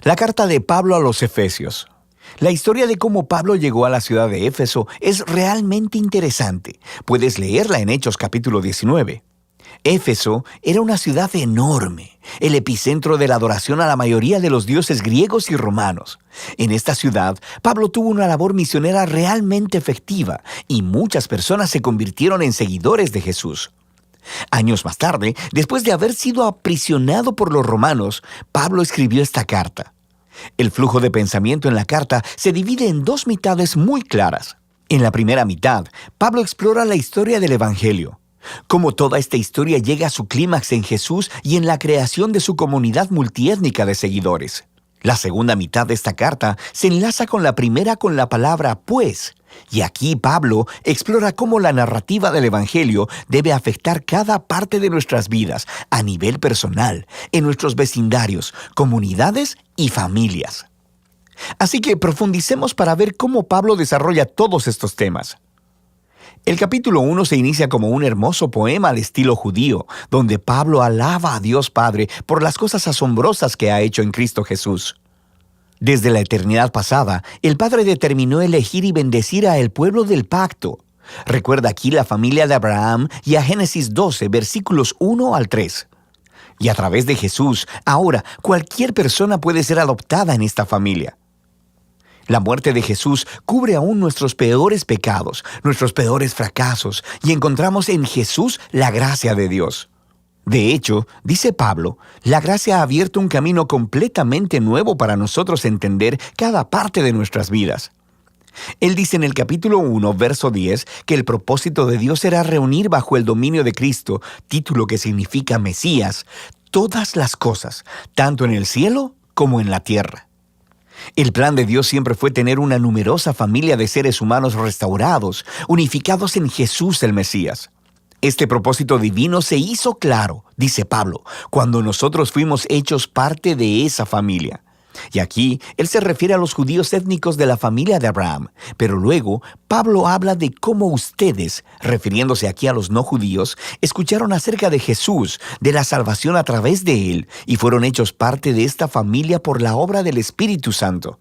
La carta de Pablo a los Efesios. La historia de cómo Pablo llegó a la ciudad de Éfeso es realmente interesante. Puedes leerla en Hechos capítulo 19. Éfeso era una ciudad enorme, el epicentro de la adoración a la mayoría de los dioses griegos y romanos. En esta ciudad, Pablo tuvo una labor misionera realmente efectiva y muchas personas se convirtieron en seguidores de Jesús. Años más tarde, después de haber sido aprisionado por los romanos, Pablo escribió esta carta. El flujo de pensamiento en la carta se divide en dos mitades muy claras. En la primera mitad, Pablo explora la historia del Evangelio, cómo toda esta historia llega a su clímax en Jesús y en la creación de su comunidad multiétnica de seguidores. La segunda mitad de esta carta se enlaza con la primera con la palabra pues, y aquí Pablo explora cómo la narrativa del Evangelio debe afectar cada parte de nuestras vidas a nivel personal, en nuestros vecindarios, comunidades y familias. Así que profundicemos para ver cómo Pablo desarrolla todos estos temas. El capítulo 1 se inicia como un hermoso poema al estilo judío, donde Pablo alaba a Dios Padre por las cosas asombrosas que ha hecho en Cristo Jesús. Desde la eternidad pasada, el Padre determinó elegir y bendecir a el pueblo del pacto. Recuerda aquí la familia de Abraham y a Génesis 12, versículos 1 al 3. Y a través de Jesús, ahora cualquier persona puede ser adoptada en esta familia. La muerte de Jesús cubre aún nuestros peores pecados, nuestros peores fracasos, y encontramos en Jesús la gracia de Dios. De hecho, dice Pablo, la gracia ha abierto un camino completamente nuevo para nosotros entender cada parte de nuestras vidas. Él dice en el capítulo 1, verso 10, que el propósito de Dios era reunir bajo el dominio de Cristo, título que significa Mesías, todas las cosas, tanto en el cielo como en la tierra. El plan de Dios siempre fue tener una numerosa familia de seres humanos restaurados, unificados en Jesús el Mesías. Este propósito divino se hizo claro, dice Pablo, cuando nosotros fuimos hechos parte de esa familia. Y aquí él se refiere a los judíos étnicos de la familia de Abraham, pero luego Pablo habla de cómo ustedes, refiriéndose aquí a los no judíos, escucharon acerca de Jesús, de la salvación a través de él, y fueron hechos parte de esta familia por la obra del Espíritu Santo.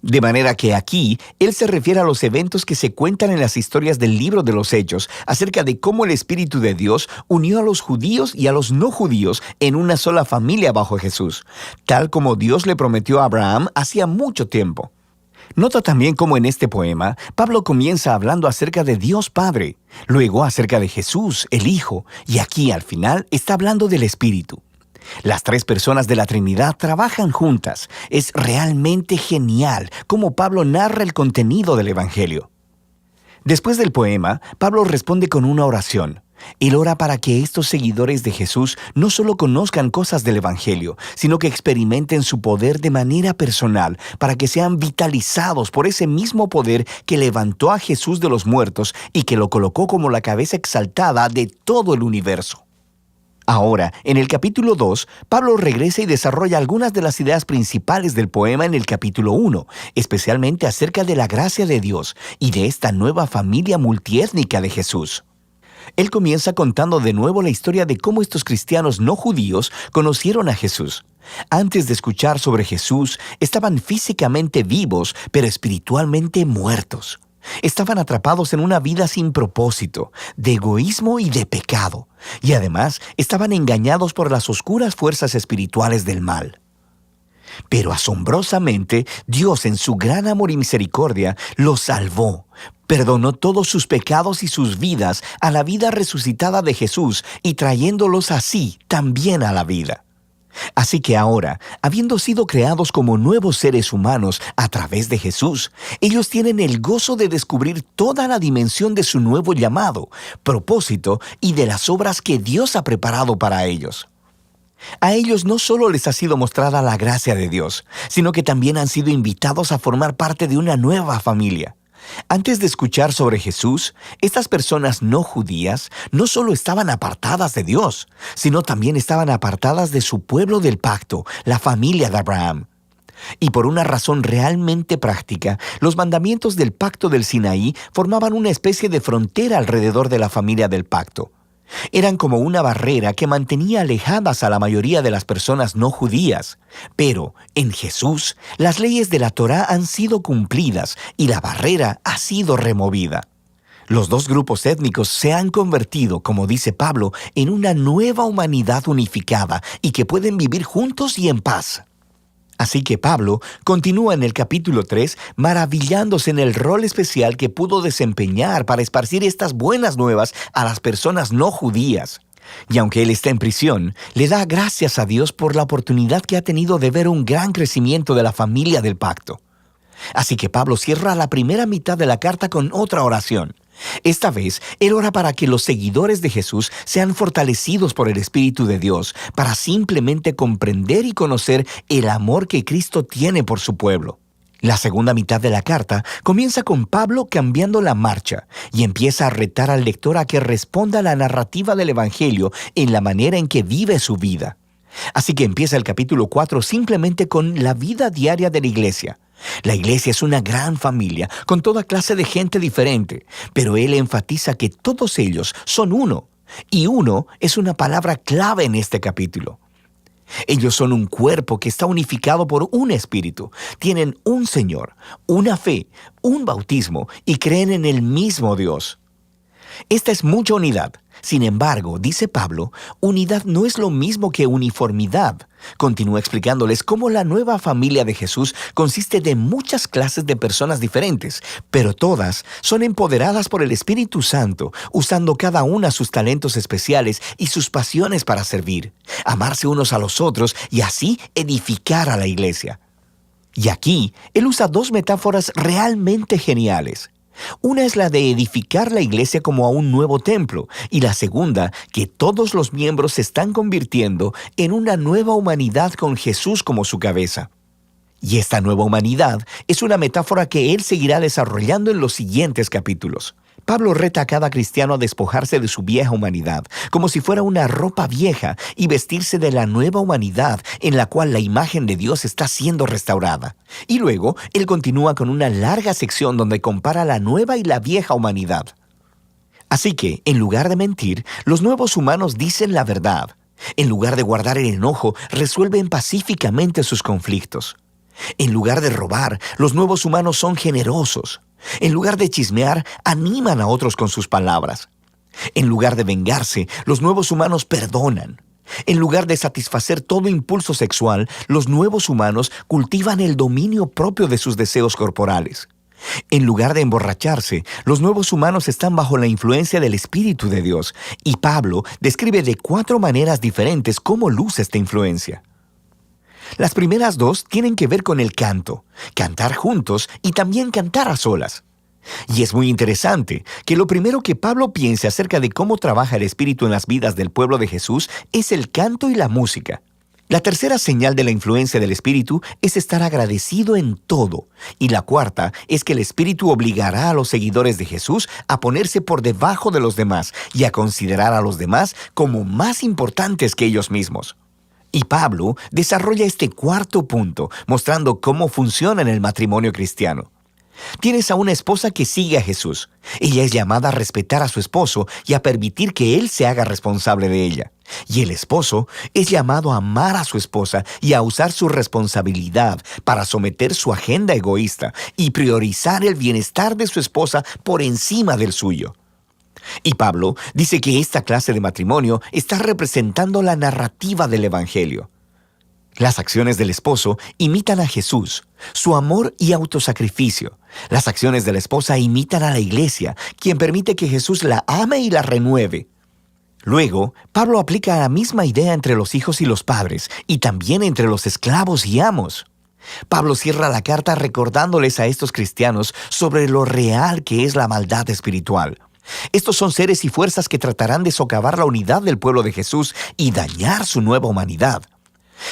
De manera que aquí, él se refiere a los eventos que se cuentan en las historias del libro de los Hechos, acerca de cómo el Espíritu de Dios unió a los judíos y a los no judíos en una sola familia bajo Jesús, tal como Dios le prometió a Abraham hacía mucho tiempo. Nota también cómo en este poema, Pablo comienza hablando acerca de Dios Padre, luego acerca de Jesús, el Hijo, y aquí al final está hablando del Espíritu. Las tres personas de la Trinidad trabajan juntas. Es realmente genial cómo Pablo narra el contenido del Evangelio. Después del poema, Pablo responde con una oración. Él ora para que estos seguidores de Jesús no solo conozcan cosas del Evangelio, sino que experimenten su poder de manera personal, para que sean vitalizados por ese mismo poder que levantó a Jesús de los muertos y que lo colocó como la cabeza exaltada de todo el universo. Ahora, en el capítulo 2, Pablo regresa y desarrolla algunas de las ideas principales del poema en el capítulo 1, especialmente acerca de la gracia de Dios y de esta nueva familia multiétnica de Jesús. Él comienza contando de nuevo la historia de cómo estos cristianos no judíos conocieron a Jesús. Antes de escuchar sobre Jesús, estaban físicamente vivos, pero espiritualmente muertos. Estaban atrapados en una vida sin propósito, de egoísmo y de pecado, y además estaban engañados por las oscuras fuerzas espirituales del mal. Pero asombrosamente, Dios en su gran amor y misericordia los salvó, perdonó todos sus pecados y sus vidas a la vida resucitada de Jesús y trayéndolos así también a la vida. Así que ahora, habiendo sido creados como nuevos seres humanos a través de Jesús, ellos tienen el gozo de descubrir toda la dimensión de su nuevo llamado, propósito y de las obras que Dios ha preparado para ellos. A ellos no solo les ha sido mostrada la gracia de Dios, sino que también han sido invitados a formar parte de una nueva familia. Antes de escuchar sobre Jesús, estas personas no judías no solo estaban apartadas de Dios, sino también estaban apartadas de su pueblo del pacto, la familia de Abraham. Y por una razón realmente práctica, los mandamientos del pacto del Sinaí formaban una especie de frontera alrededor de la familia del pacto. Eran como una barrera que mantenía alejadas a la mayoría de las personas no judías. Pero en Jesús, las leyes de la Torá han sido cumplidas y la barrera ha sido removida. Los dos grupos étnicos se han convertido, como dice Pablo, en una nueva humanidad unificada y que pueden vivir juntos y en paz. Así que Pablo continúa en el capítulo 3 maravillándose en el rol especial que pudo desempeñar para esparcir estas buenas nuevas a las personas no judías. Y aunque él está en prisión, le da gracias a Dios por la oportunidad que ha tenido de ver un gran crecimiento de la familia del pacto. Así que Pablo cierra la primera mitad de la carta con otra oración. Esta vez, él ora para que los seguidores de Jesús sean fortalecidos por el Espíritu de Dios para simplemente comprender y conocer el amor que Cristo tiene por su pueblo. La segunda mitad de la carta comienza con Pablo cambiando la marcha y empieza a retar al lector a que responda a la narrativa del Evangelio en la manera en que vive su vida. Así que empieza el capítulo 4 simplemente con la vida diaria de la iglesia. La iglesia es una gran familia, con toda clase de gente diferente, pero él enfatiza que todos ellos son uno, y uno es una palabra clave en este capítulo. Ellos son un cuerpo que está unificado por un espíritu, tienen un Señor, una fe, un bautismo y creen en el mismo Dios. Esta es mucha unidad. Sin embargo, dice Pablo, unidad no es lo mismo que uniformidad. Continúa explicándoles cómo la nueva familia de Jesús consiste de muchas clases de personas diferentes, pero todas son empoderadas por el Espíritu Santo, usando cada una sus talentos especiales y sus pasiones para servir, amarse unos a los otros y así edificar a la iglesia. Y aquí, él usa dos metáforas realmente geniales. Una es la de edificar la iglesia como a un nuevo templo, y la segunda, que todos los miembros se están convirtiendo en una nueva humanidad con Jesús como su cabeza. Y esta nueva humanidad es una metáfora que él seguirá desarrollando en los siguientes capítulos. Pablo reta a cada cristiano a despojarse de su vieja humanidad, como si fuera una ropa vieja, y vestirse de la nueva humanidad en la cual la imagen de Dios está siendo restaurada. Y luego, él continúa con una larga sección donde compara la nueva y la vieja humanidad. Así que, en lugar de mentir, los nuevos humanos dicen la verdad. En lugar de guardar el enojo, resuelven pacíficamente sus conflictos. En lugar de robar, los nuevos humanos son generosos. En lugar de chismear, animan a otros con sus palabras. En lugar de vengarse, los nuevos humanos perdonan. En lugar de satisfacer todo impulso sexual, los nuevos humanos cultivan el dominio propio de sus deseos corporales. En lugar de emborracharse, los nuevos humanos están bajo la influencia del Espíritu de Dios, y Pablo describe de 4 maneras diferentes cómo luce esta influencia. Las primeras 2 tienen que ver con el canto, cantar juntos y también cantar a solas. Y es muy interesante que lo primero que Pablo piensa acerca de cómo trabaja el Espíritu en las vidas del pueblo de Jesús es el canto y la música. La tercera señal de la influencia del Espíritu es estar agradecido en todo. Y la cuarta es que el Espíritu obligará a los seguidores de Jesús a ponerse por debajo de los demás y a considerar a los demás como más importantes que ellos mismos. Y Pablo desarrolla este cuarto punto, mostrando cómo funciona en el matrimonio cristiano. Tienes a una esposa que sigue a Jesús. Ella es llamada a respetar a su esposo y a permitir que él se haga responsable de ella. Y el esposo es llamado a amar a su esposa y a usar su responsabilidad para someter su agenda egoísta y priorizar el bienestar de su esposa por encima del suyo. Y Pablo dice que esta clase de matrimonio está representando la narrativa del Evangelio. Las acciones del esposo imitan a Jesús, su amor y autosacrificio. Las acciones de la esposa imitan a la iglesia, quien permite que Jesús la ame y la renueve. Luego, Pablo aplica la misma idea entre los hijos y los padres, y también entre los esclavos y amos. Pablo cierra la carta recordándoles a estos cristianos sobre lo real que es la maldad espiritual. Estos son seres y fuerzas que tratarán de socavar la unidad del pueblo de Jesús y dañar su nueva humanidad.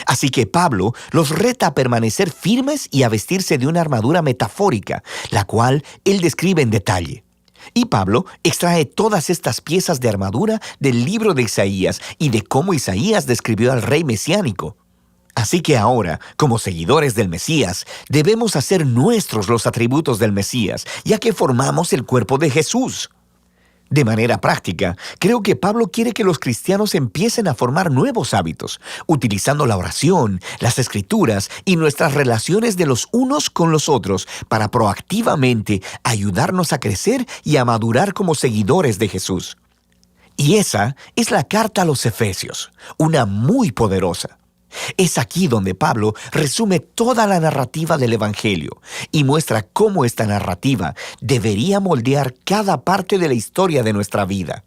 Así que Pablo los reta a permanecer firmes y a vestirse de una armadura metafórica, la cual él describe en detalle. Y Pablo extrae todas estas piezas de armadura del libro de Isaías y de cómo Isaías describió al rey mesiánico. Así que ahora, como seguidores del Mesías, debemos hacer nuestros los atributos del Mesías, ya que formamos el cuerpo de Jesús. De manera práctica, creo que Pablo quiere que los cristianos empiecen a formar nuevos hábitos, utilizando la oración, las escrituras y nuestras relaciones de los unos con los otros para proactivamente ayudarnos a crecer y a madurar como seguidores de Jesús. Y esa es la carta a los Efesios, una muy poderosa. Es aquí donde Pablo resume toda la narrativa del Evangelio y muestra cómo esta narrativa debería moldear cada parte de la historia de nuestra vida.